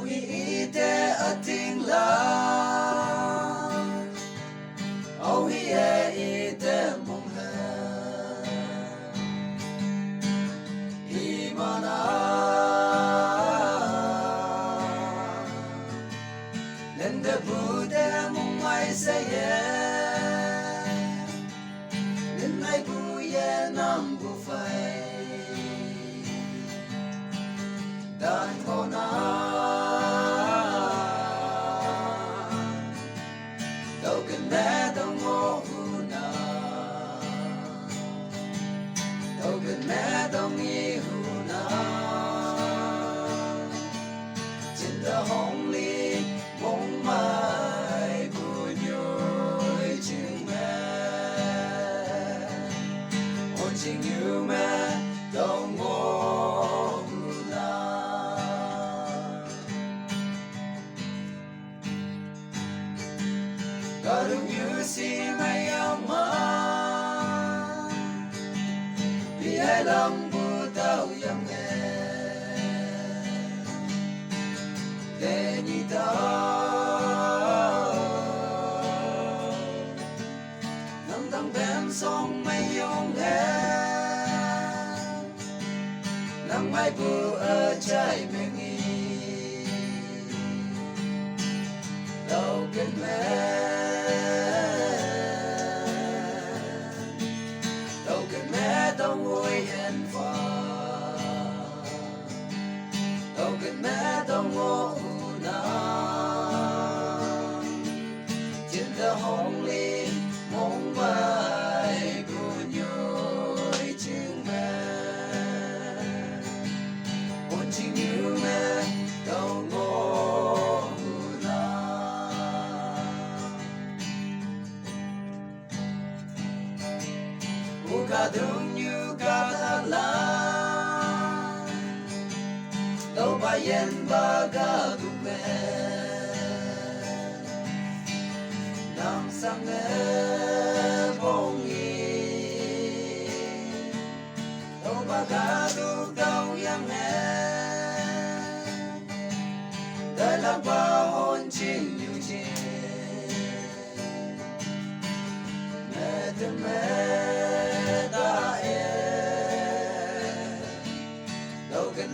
hi ite ating la au hi ite mong he imana lende bude mong mai se ye len ai bu ye nam bu fai dan kona đâu cần bé đâu ngô huna đâu cần bé đâu nghi huna trên đời hồng ly mong mai buồn nhối chừng mẹ ôn chừng như mẹ đâu ngô Garung you see my ama Bi hai lam bu tao yang nghe Để nhị tao Nắm thăng bém song mây yong nghe Nắng mai bu ở trái mê nghi Đâu cần mẹ đâu ngồi yên phật đâu cần mẹ đâu ngô na trên đời hồng ly mong mai buồn nhối chừng mẹ ôn chừng như mẹ đâu ngô na ca đường như ca ta la đâu ba yen ba ca tu me nam sang e bông y đâu ba ca tu đâu yang e đời là ba hôn chinh như chinh mẹ thương mẹ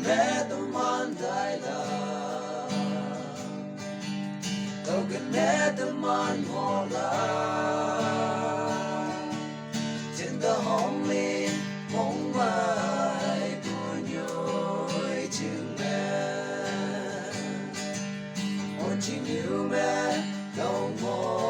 mẹ tôi man đại la đâu cần mẹ tôi man ngô la trên đời hồng ly mong mai buồn nhối chừng mẹ ôn chừng yêu mẹ đâu ngô